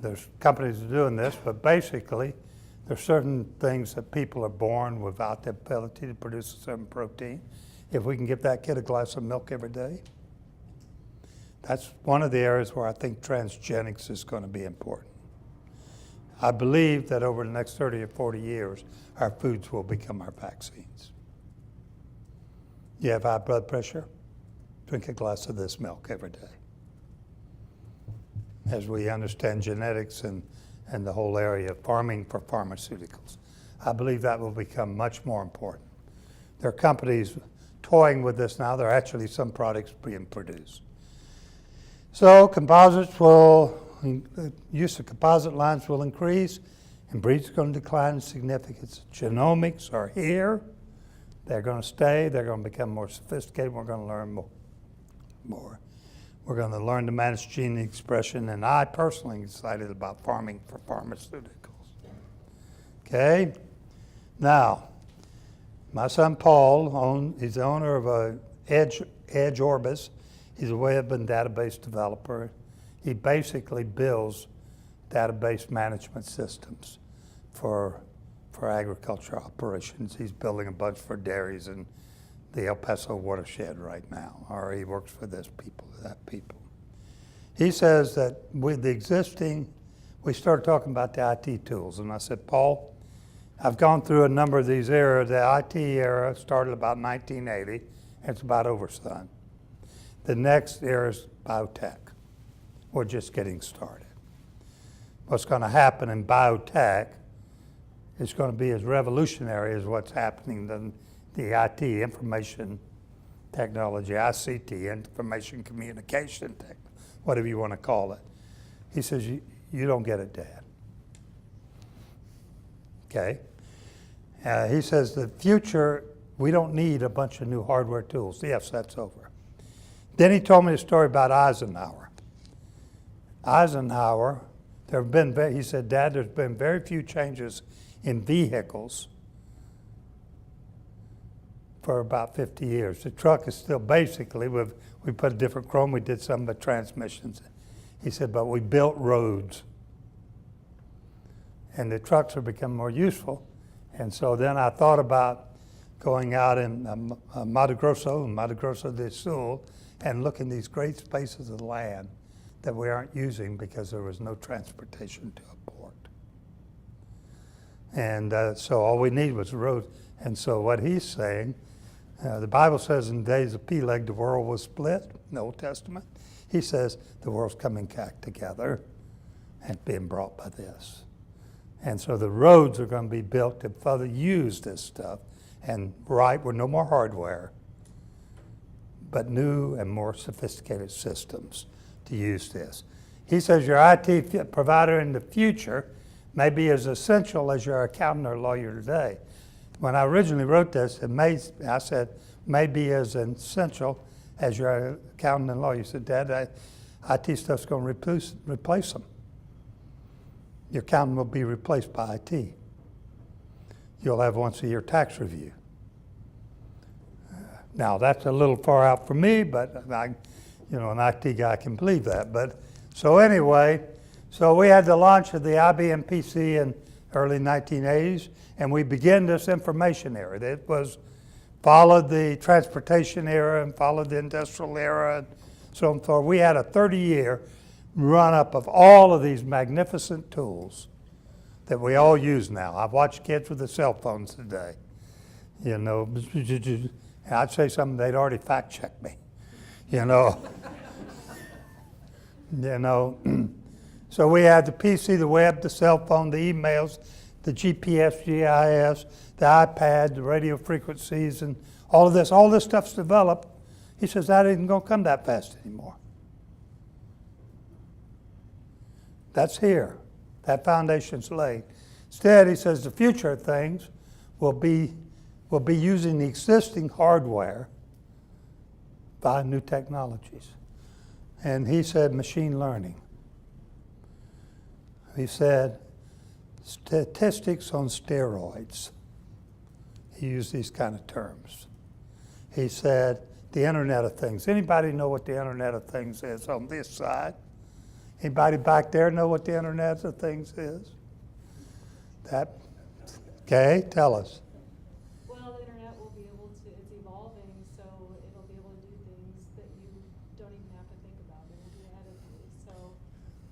There's companies that are doing this, but basically there's certain things that people are born without the ability to produce a certain protein. If we can give that kid a glass of milk every day, that's one of the areas where I think transgenics is going to be important. I believe that over the next 30 or 40 years, our foods will become our vaccines. You have high blood pressure? Drink a glass of this milk every day. As we understand genetics and the whole area of farming for pharmaceuticals, I believe that will become much more important. There are companies toying with this now. There are actually some products being produced. So composites use of composite lines will increase, and breeds are going to decline in significance. Genomics are here. They're going to stay. They're going to become more sophisticated. We're going to learn more. We're going to learn to manage gene expression, and I personally am excited about farming for pharmaceuticals. Okay? Now, my son Paul, he's the owner of Edge Orbis. He's a web and database developer. He basically builds database management systems for agriculture operations. He's building a bunch for dairies in the El Paso watershed right now, or he works for that people. He says that with the existing, we started talking about the IT tools, and I said, Paul, I've gone through a number of these eras. The IT era started about 1980, and it's about over, son. The next era is biotech. We're just getting started. What's going to happen in biotech is going to be as revolutionary as what's happening in the IT information technology, ICT, information communication, whatever you want to call it. He says, you don't get it, Dad. Okay? He says the future, we don't need a bunch of new hardware tools. Yes, that's over. Then he told me a story about Eisenhower. Eisenhower, he said, Dad, there's been very few changes in vehicles for about 50 years. The truck is still basically, we put a different chrome, we did some of the transmissions. He said, but we built roads. And the trucks are becoming more useful. And so then I thought about going out in Mato Grosso del Sul, and looking these great spaces of land that we aren't using because there was no transportation to a port. And so all we need was a road. And so what he's saying, the Bible says in the days of Peleg, the world was split in the Old Testament. He says the world's coming back together and being brought by this. And so the roads are going to be built to further use this stuff. And right, we're no more hardware, but new and more sophisticated systems to use this. He says your IT provider in the future may be as essential as your accountant or lawyer today. When I originally wrote this, I said, may be as essential as your accountant and lawyer. He said, Dad, IT stuff's going to replace them. Your accountant will be replaced by IT. You'll have once a year tax review. Now, that's a little far out for me, but an IT guy can believe that. But so anyway, so we had the launch of the IBM PC in early 1980s, and we began this information era. It was followed the transportation era and followed the industrial era and so on and so forth. We had a 30-year run-up of all of these magnificent tools that we all use now. I've watched kids with the cell phones today. And I'd say something, they'd already fact-checked me. So we had the PC, the web, the cell phone, the emails, the GPS, GIS, the iPad, the radio frequencies, and all of this. All this stuff's developed. He says that isn't going to come that fast anymore. That's here. That foundation's laid. Instead, he says the future of things will be using the existing hardware by new technologies. And he said machine learning. He said statistics on steroids. He used these kind of terms. He said the Internet of Things. Anybody know what the Internet of Things is on this side? Anybody back there know what the Internet of Things is? Okay, tell us. Well, the internet will be able to, it's evolving, so it'll be able to do things that you don't even have to think about. It will do ahead of you. So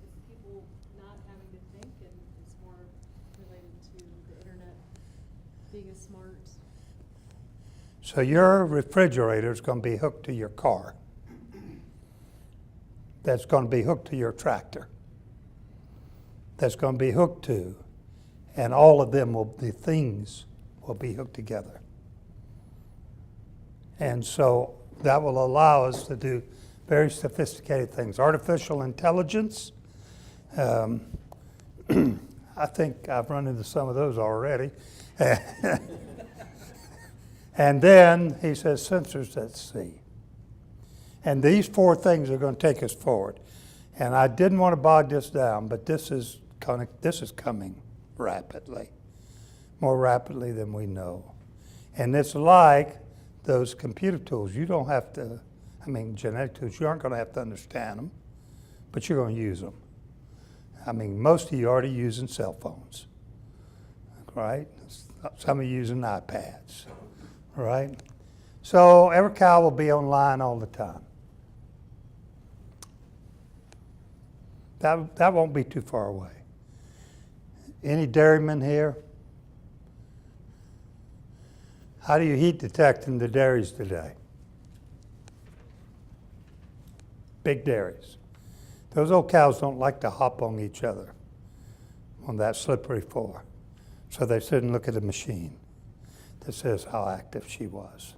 it's people not having to think, and it's more related to the internet being as smart. So your refrigerator is going to be hooked to your car. That's going to be hooked to your tractor. That's going to be hooked to, and all of them the things will be hooked together. And so that will allow us to do very sophisticated things. Artificial intelligence, I think I've run into some of those already. And then he says sensors at sea. And these four things are going to take us forward. And I didn't want to bog this down, but this is coming rapidly, more rapidly than we know. And it's like those computer tools. You don't have to, genetic tools, you aren't going to have to understand them, but you're going to use them. Most of you are already using cell phones, right? Some of you using iPads, right? So every cow will be online all the time. That won't be too far away. Any dairymen here? How do you heat detect in the dairies today? Big dairies. Those old cows don't like to hop on each other on that slippery floor. So they sit and look at a machine that says how active she was.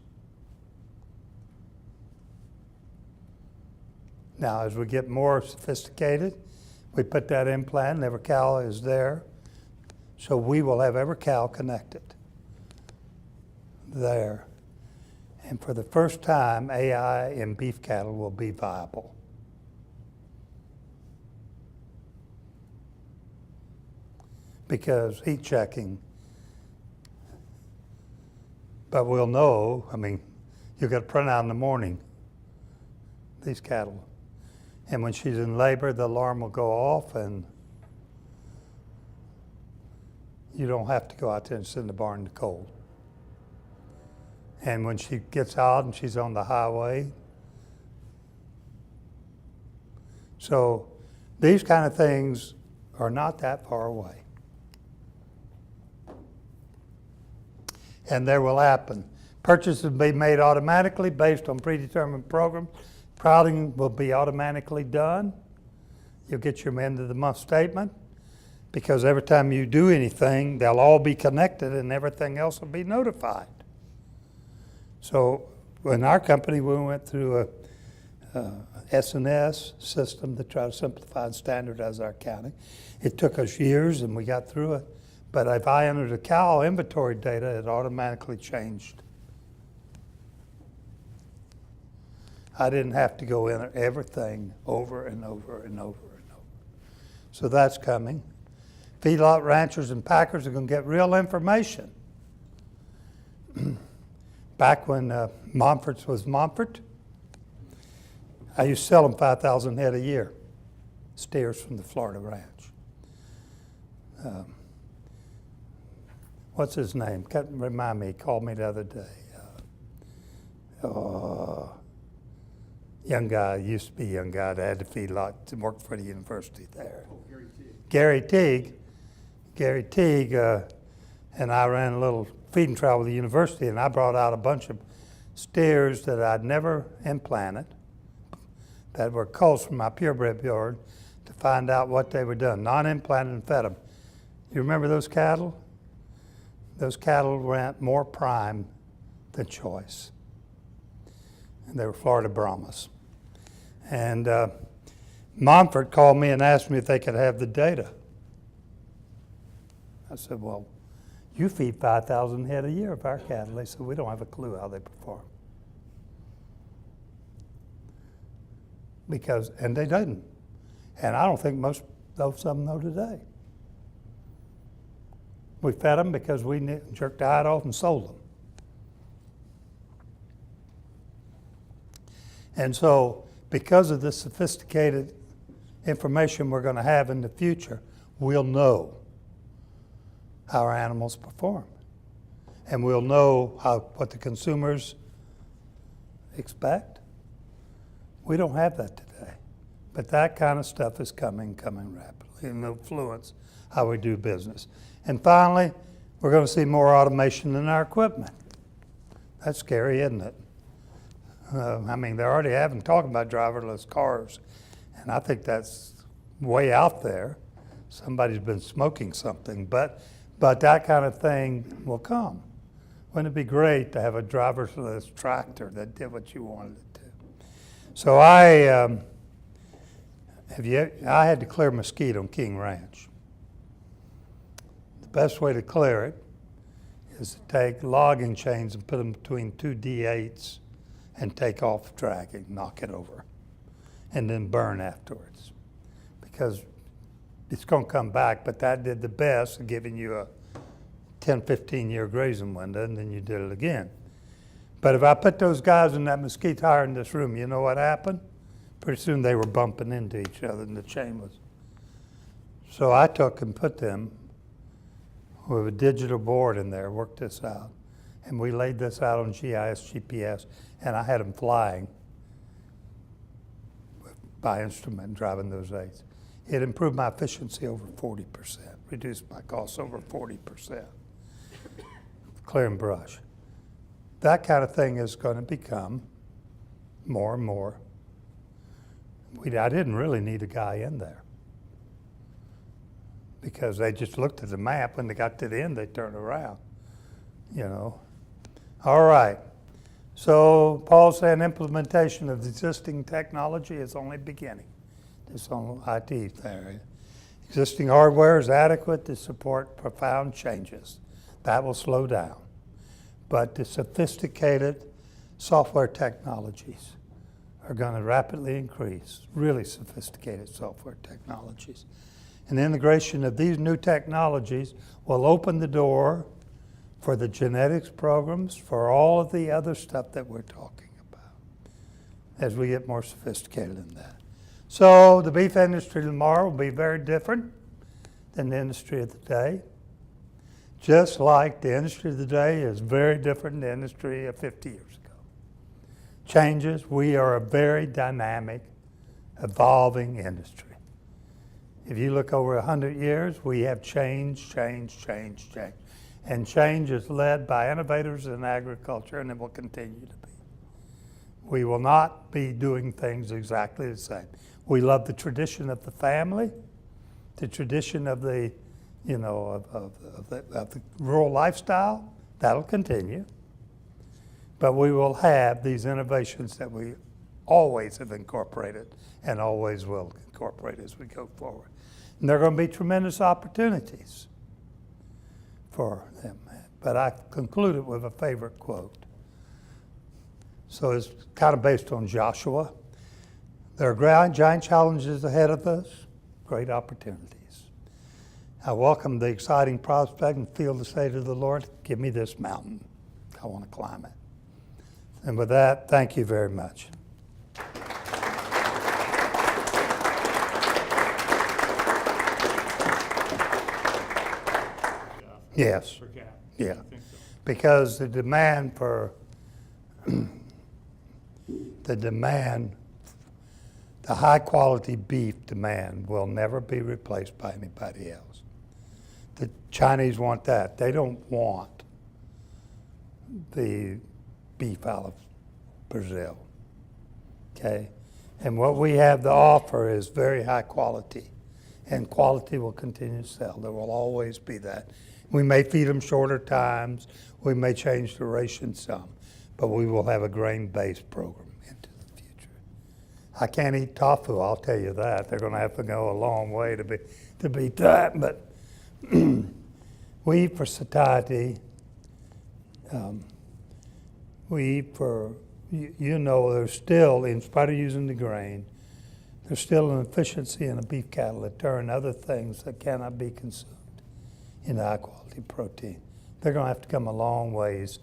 Now, as we get more sophisticated, we put that implant, and every cow is there. So we will have every cow connected there. And for the first time, AI in beef cattle will be viable. Because heat checking, but we'll know, I mean, you got to print out in the morning, these cattle. And when she's in labor, the alarm will go off and you don't have to go out there and sit in the barn in the cold. And when she gets out and she's on the highway. So these kind of things are not that far away. And there will happen. Purchases will be made automatically based on predetermined programs. Prouding will be automatically done. You'll get your end of the month statement because every time you do anything, they'll all be connected and everything else will be notified. So in our company, we went through a S&S system to try to simplify and standardize our accounting. It took us years and we got through it. But if I entered the cow inventory data, it automatically changed. I didn't have to go enter everything over and over and over and over. So that's coming. Feedlot ranchers and packers are going to get real information. Back when Montfort's was Montfort, I used to sell them 5,000 head a year, steers from the Florida ranch. What's his name? Can't remind me. He called me the other day. Young guy, used to be a young guy that had the feedlot and worked for the university there. Oh, Gary Teague. Gary Teague and I ran a little feeding trial with the university, and I brought out a bunch of steers that I'd never implanted that were culls from my purebred yard to find out what they were done, non-implanted, and fed them. You remember those cattle? Those cattle ran more prime than choice. And they were Florida Brahmas. And Montfort called me and asked me if they could have the data. I said, well, you feed 5,000 head a year of our cattle. They said, we don't have a clue how they perform. And they didn't. And I don't think most of them know today. We fed them because we jerked the hide off and sold them. And so, because of this sophisticated information we're going to have in the future, we'll know how our animals perform. And we'll know what the consumers expect. We don't have that today. But that kind of stuff is coming rapidly and will influence how we do business. And finally, we're going to see more automation in our equipment. That's scary, isn't it? I mean, they're already talking about driverless cars, and I think that's way out there. Somebody's been smoking something, but that kind of thing will come. Wouldn't it be great to have a driverless tractor that did what you wanted it to? So I had to clear mesquite on King Ranch. The best way to clear it is to take logging chains and put them between two D8s and take off dragging, knock it over, and then burn afterwards. Because it's going to come back, but that did the best of giving you a 10, 15-year grazing window, and then you did it again. But if I put those guys in that mesquite tire in this room, you know what happened? Pretty soon they were bumping into each other, and the chain was. So I took and put them with a digital board in there, worked this out. And we laid this out on GIS, GPS, and I had them flying by instrument driving those aids. It improved my efficiency over 40%, reduced my costs over 40%, clearing brush. That kind of thing is going to become more and more. I didn't really need a guy in there because they just looked at the map. When they got to the end, they turned around, you know. All right. So Paul saying implementation of the existing technology is only beginning. This on IT area. Existing hardware is adequate to support profound changes. That will slow down. But the sophisticated software technologies are going to rapidly increase, really sophisticated software technologies. And the integration of these new technologies will open the door for the genetics programs, for all of the other stuff that we're talking about as we get more sophisticated in that. So the beef industry tomorrow will be very different than the industry of the day. Just like the industry of the day is very different than the industry of 50 years ago. Changes, we are a very dynamic, evolving industry. If you look over 100 years, we have changed. And change is led by innovators in agriculture, and it will continue to be. We will not be doing things exactly the same. We love the tradition of the family, the tradition of the, of the rural lifestyle. That'll continue. But we will have these innovations that we always have incorporated and always will incorporate as we go forward. And there are going to be tremendous opportunities for them. But I concluded with a favorite quote. So it's kind of based on Joshua. There are giant challenges ahead of us, great opportunities. I welcome the exciting prospect and feel to say to the Lord, give me this mountain. I want to climb it. And with that, thank you very much. Yes. Per cap. Yeah. I think so. Because the demand, the high quality beef demand will never be replaced by anybody else. The Chinese want that. They don't want the beef out of Brazil. Okay? And what we have to offer is very high quality. And quality will continue to sell. There will always be that. We may feed them shorter times. We may change the ration some. But we will have a grain-based program into the future. I can't eat tofu, I'll tell you that. They're going to have to go a long way to beat that. But we eat for satiety. We eat for, there's still, in spite of using the grain, there's still an efficiency in a beef cattle that turn other things that cannot be consumed into high quality protein. They're going to have to come a long ways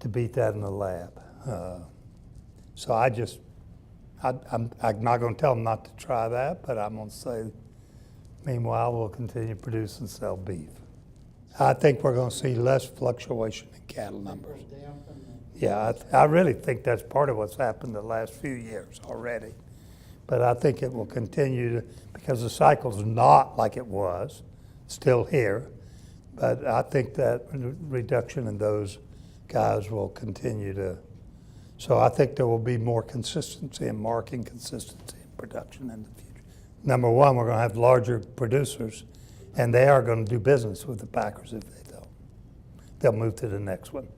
to beat that in the lab. So I'm not going to tell them not to try that, but I'm going to say, meanwhile, we'll continue to produce and sell beef. I think we're going to see less fluctuation in cattle numbers. Yeah, I really think that's part of what's happened the last few years already. But I think it will continue to, because the cycle's not like it was, still here. But I think that reduction in those guys will continue to. So I think there will be more consistency and marking consistency in production in the future. Number one, we're going to have larger producers, and they are going to do business with the packers if they don't. They'll move to the next one.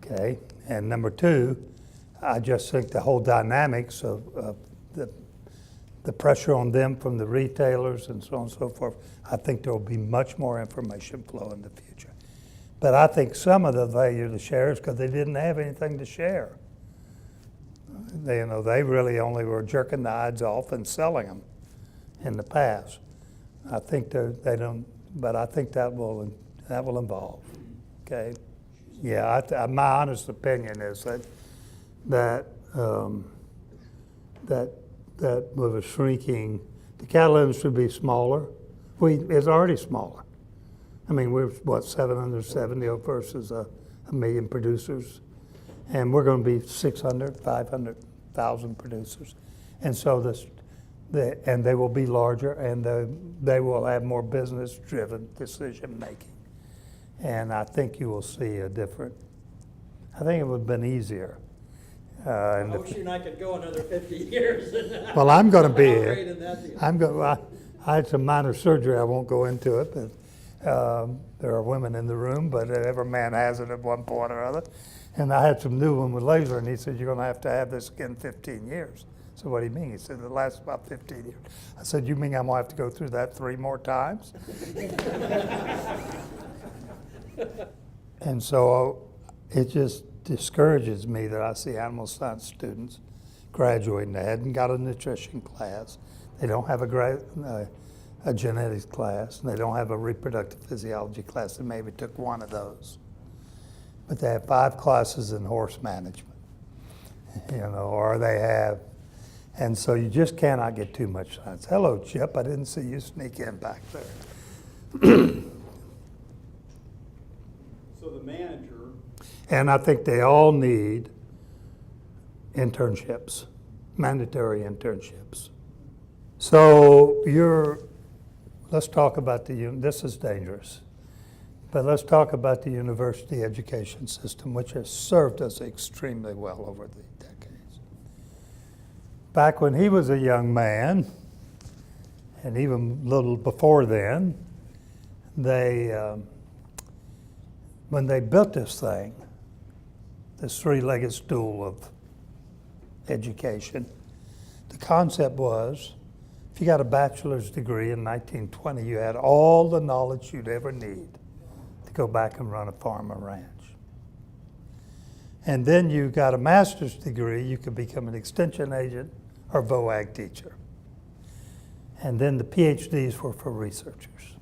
Okay, and number two, I just think the whole dynamics of the pressure on them from the retailers and so on and so forth, I think there will be much more information flow in the future. But I think some of the value of the shares because they didn't have anything to share. They really only were jerking the hides off and selling them in the past. I think they don't, but I think that will evolve. Okay. Yeah, my honest opinion is that with a shrinking, the cattle industry would be smaller. It's already smaller. I mean, we're 770 versus a million producers, and we're going to be 500,000 producers, and so and they will be larger, and they will have more business-driven decision making. And I think you will see a different. I think it would have been easier. I wish you and I could go another 50 years. Well, I'm going to be Operate here. in that deal. I had some minor surgery. I won't go into it, but there are women in the room, but every man has it at one point or other. And I had some new one with laser, and he said, you're going to have this again 15 years. So what do you mean? He said, it lasts about 15 years. I said, you mean I'm going to have to go through that 3 more times? And so it just discourages me that I see animal science students graduating. They hadn't got a nutrition class. They don't have a genetics class. And they don't have a reproductive physiology class. They maybe took one of those. But they have 5 classes in horse management, or they have, and so you just cannot get too much science. Hello, Chip, I didn't see you sneak in back there. So the manager, And I think they all need internships, mandatory internships. So let's talk about this is dangerous. But let's talk about the university education system, which has served us extremely well over the decades. Back when he was a young man, and even a little before then, when they built this thing, this 3-legged stool of education, the concept was, if you got a bachelor's degree in 1920, you had all the knowledge you'd ever need to go back and run a farm or ranch. And then you got a master's degree, you could become an extension agent or VOAG teacher. And then the PhDs were for researchers.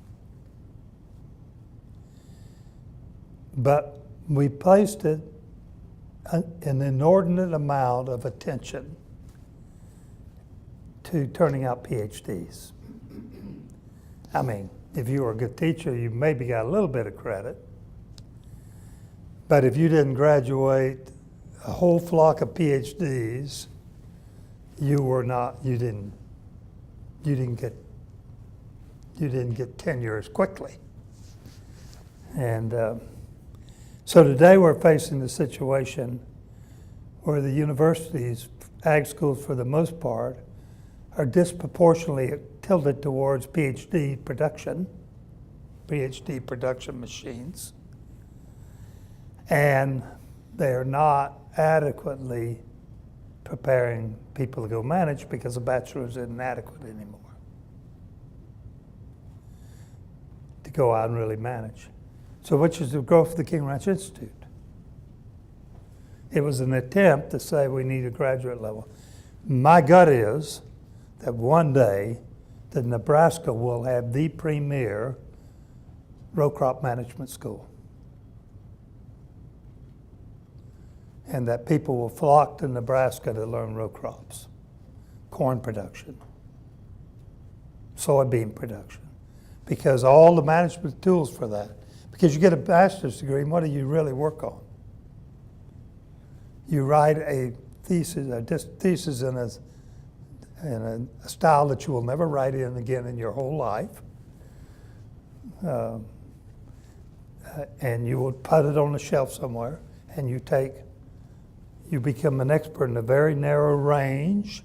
But we placed an inordinate amount of attention to turning out PhDs. I mean, if you were a good teacher, you maybe got a little bit of credit. But if you didn't graduate a whole flock of PhDs, you didn't get tenures quickly. And so today we're facing the situation where the universities, ag schools for the most part, are disproportionately tilted towards PhD production machines, and they're not adequately preparing people to go manage because a bachelor's isn't adequate anymore to go out and really manage. So which is the growth of the King Ranch Institute? It was an attempt to say we need a graduate level. My gut is that one day that Nebraska will have the premier row crop management school. And that people will flock to Nebraska to learn row crops, corn production, soybean production, because all the management tools for that. Because you get a bachelor's degree, and what do you really work on? You write a thesis in a style that you will never write in again in your whole life. And you will put it on the shelf somewhere, and you become an expert in a very narrow range.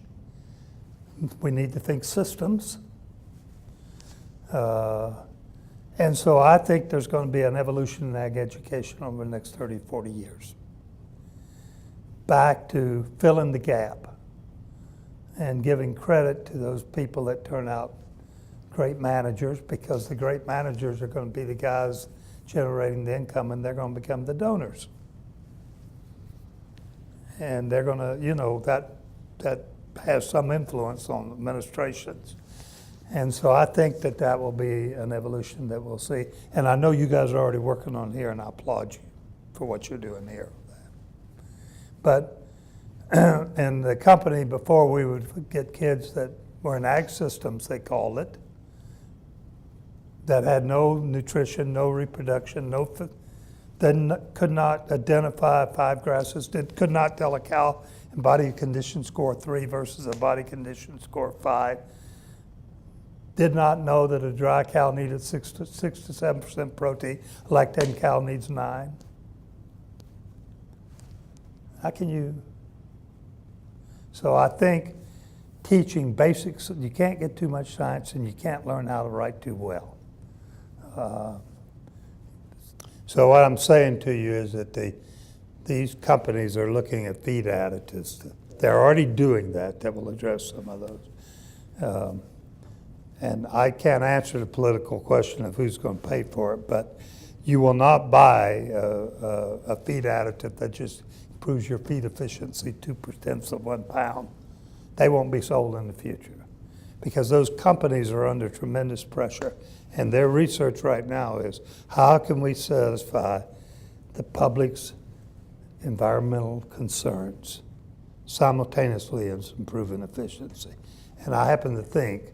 We need to think systems. And so I think there's going to be an evolution in ag education over the next 30, 40 years. Back to filling the gap and giving credit to those people that turn out great managers, because the great managers are going to be the guys generating the income, and they're going to become the donors. And they're going to, that has some influence on administrations. And so I think that will be an evolution that we'll see. And I know you guys are already working on here, and I applaud you for what you're doing here. But in the company, before we would get kids that were in ag systems, they called it, that had no nutrition, no reproduction, could not identify 5 grasses, could not tell a cow in body condition score 3 versus a body condition score 5, did not know that a dry cow needed 6 to 7% protein, a lactating cow needs 9. How can you? So I think teaching basics, you can't get too much science, and you can't learn how to write too well. So what I'm saying to you is that these companies are looking at feed additives. They're already doing that. That will address some of those. And I can't answer the political question of who's going to pay for it, but you will not buy a feed additive that just improves your feed efficiency 2/10 of 1 pound. They won't be sold in the future because those companies are under tremendous pressure. And their research right now is how can we satisfy the public's environmental concerns simultaneously as improving efficiency. And I happen to think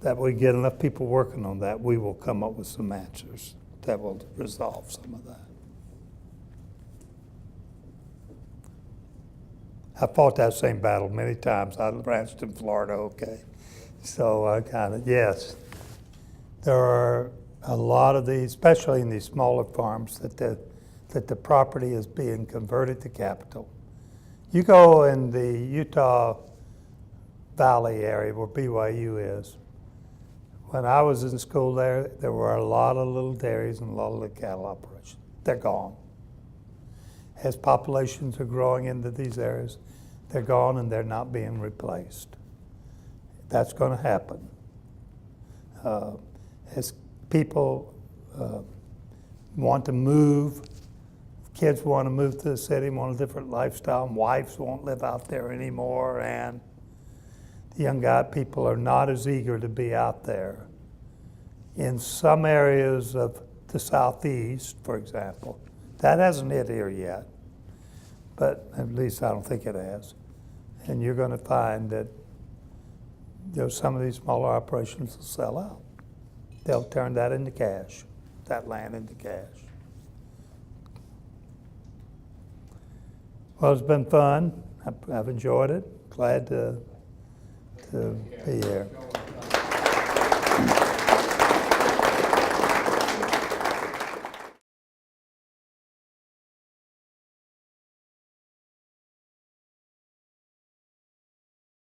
that we get enough people working on that, we will come up with some answers that will resolve some of that. I fought that same battle many times. I ranched in Florida, okay? So I kind of, yes. There are a lot of these, especially in these smaller farms, that the property is being converted to capital. You go in the Utah Valley area where BYU is. When I was in school there were a lot of little dairies and a lot of little cattle operations. They're gone. As populations are growing into these areas, they're gone and they're not being replaced. That's going to happen. As people want to move, kids want to move to the city, want a different lifestyle, and wives won't live out there anymore, and the young people are not as eager to be out there. In some areas of the southeast, for example, that hasn't hit here yet, but at least I don't think it has. And you're going to find that some of these smaller operations will sell out. They'll turn that into cash, that land into cash. Well, it's been fun. I've enjoyed it. Glad to be here.